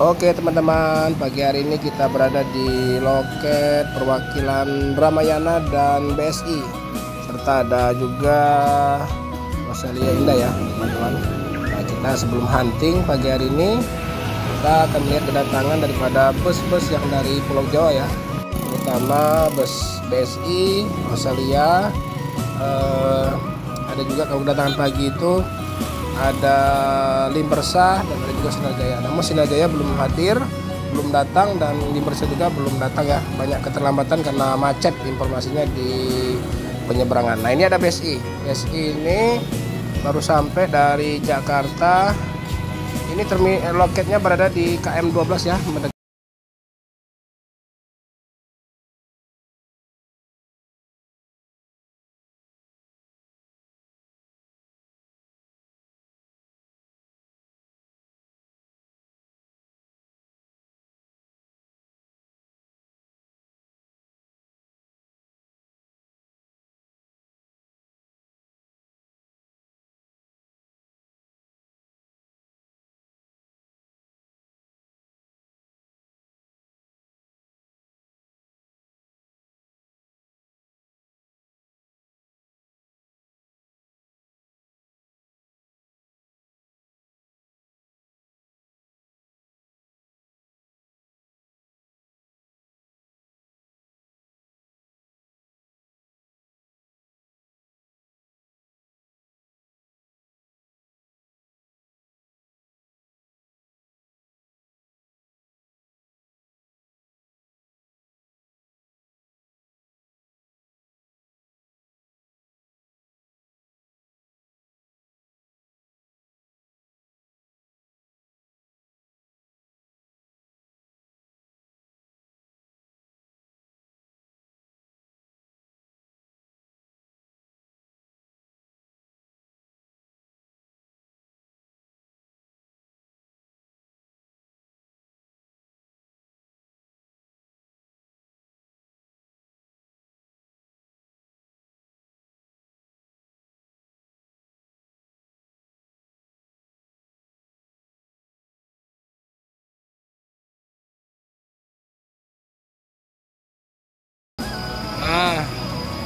Oke teman-teman, pagi hari ini kita berada di loket perwakilan Ramayana dan BSI, serta ada juga Rosalia Indah ya teman-teman. Nah, kita sebelum hunting pagi hari ini kita akan melihat kedatangan daripada bus-bus yang dari Pulau Jawa ya, terutama bus BSI, Rosalia. Ada juga kalau kedatangan pagi itu ada Limbersa dan ada juga Sinar Jaya. Namun Sinar Jaya belum hadir, belum datang, dan Limbersa juga belum datang ya. Banyak keterlambatan karena macet informasinya di penyeberangan. Nah, ini ada BSI. BSI ini baru sampai dari Jakarta. Ini loketnya berada di KM 12 ya.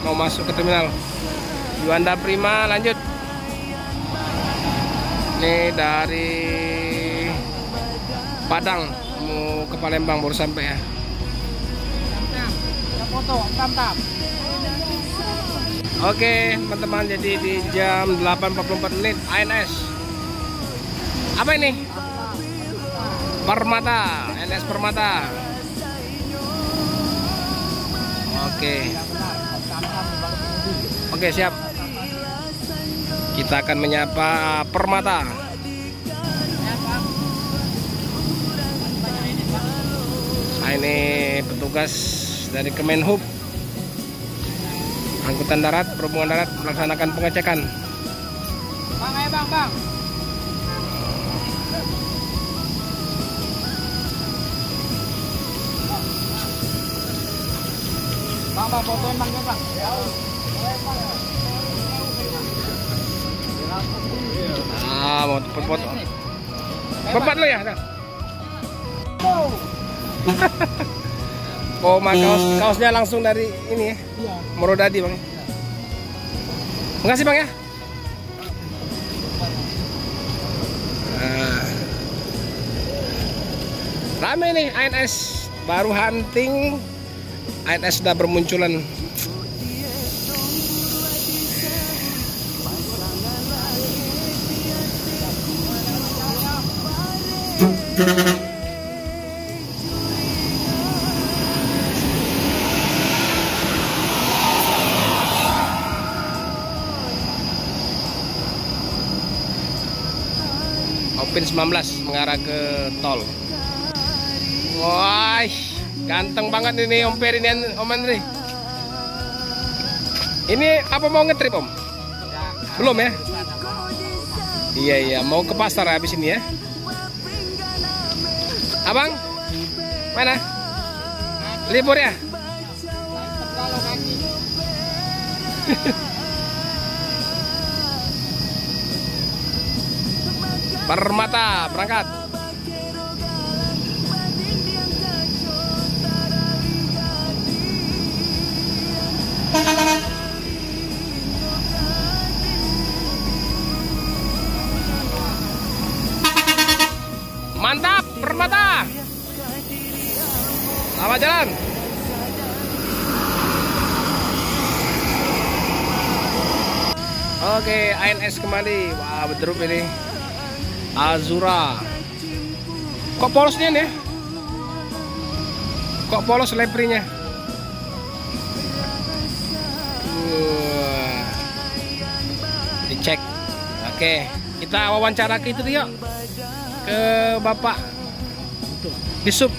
Mau masuk ke terminal Juanda Prima, lanjut. Ini dari Padang mau ke Palembang baru sampai ya. Oke teman-teman, jadi di jam 8.44 menit ANS apa ini? Permata, ANS Permata. Oke, siap. Kita akan menyapa Permata. Nah, ini petugas dari Kemenhub Angkutan Darat, Perhubungan Darat melaksanakan pengecekan. Bang, ayo bang. Bang, fotoin bangnya bang. Mau foto. Bapak lo ya. Oh, kaosnya langsung dari ini ya. Iya. Morodadi bang. Makasih bang ya. Rame nih ANS, baru hunting. ANS sudah bermunculan. Opin 19 mengarah ke tol. Wah, ganteng banget ini Om Per ini, Om Andri. Ini apa mau ngetrip Om? Belum ya? Iya, mau ke pasar habis ini ya. Abang, mana? Libur ya? Permata berangkat. Permata. Selamat jalan. Oke, ANS kembali. Wah, bedrup ini. Azura. Kok polosnya nih? Kok polos lebrinya? Dicek. Oke, kita wawancara ke itu yuk. Ke Bapak Disub.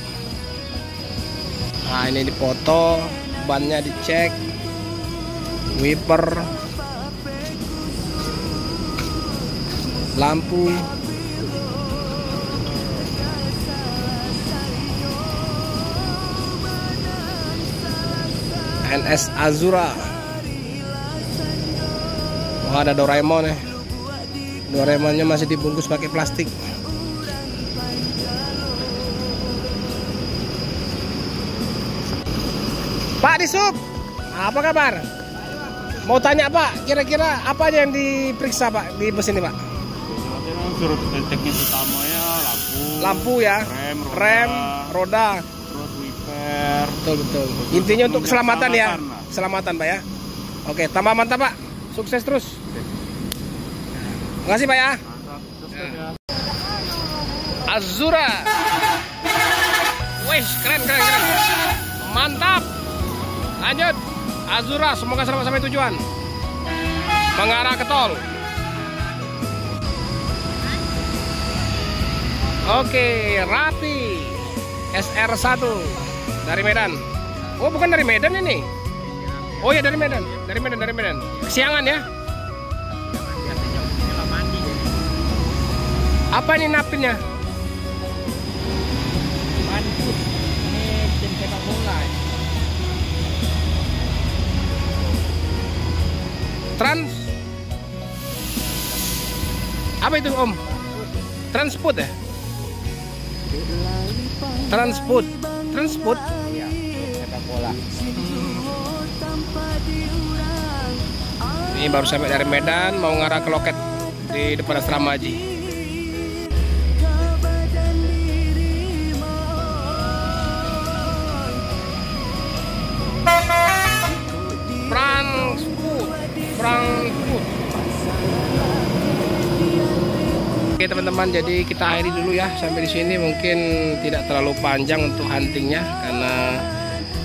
Nah, ini dipoto, bannya dicek. Wiper. Lampu. NS Azura. Wah, ada Doraemon ya. Doraemonnya masih dibungkus pakai plastik. Pak Disub, apa kabar? Mau tanya Pak, kira-kira apa aja yang diperiksa Pak di bus ini Pak? Suruh teknis utamanya Lampu ya, rem, roda. terus wiper. Betul. Intinya untuk keselamatan ya. Keselamatan Pak ya. Oke, tambah mantap Pak. Sukses terus. Makasih Pak ya. Azura. Wih, keren. Mantap. Lanjut. Azura, semoga selamat sampai tujuan. Mengarah ke tol. Oke, Rapi SR1 dari Medan. Oh, bukan dari Medan ini. Oh ya, dari Medan. Kesiangan ya. Apa ini napinnya? Ini tim sepak bola. Trans. Apa itu Om? Transport ya? Transport. Iya, sepak bola. Ini baru sampai dari Medan, mau ngarah ke loket di depan asrama haji. Frankfurt. Oke teman-teman, jadi kita akhiri dulu ya sampai di sini. Mungkin tidak terlalu panjang untuk huntingnya karena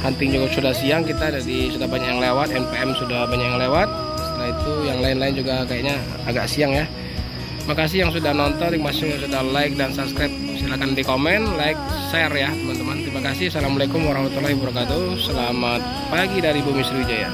hunting juga sudah siang, kita sudah banyak yang lewat, NPM sudah banyak yang lewat. Setelah itu yang lain-lain juga kayaknya agak siang ya. Makasih yang sudah nonton, terima kasih yang sudah like dan subscribe. Silahkan di komen, like, share ya teman-teman. Terima kasih. Assalamualaikum warahmatullahi wabarakatuh. Selamat pagi dari Bumi Sriwijaya.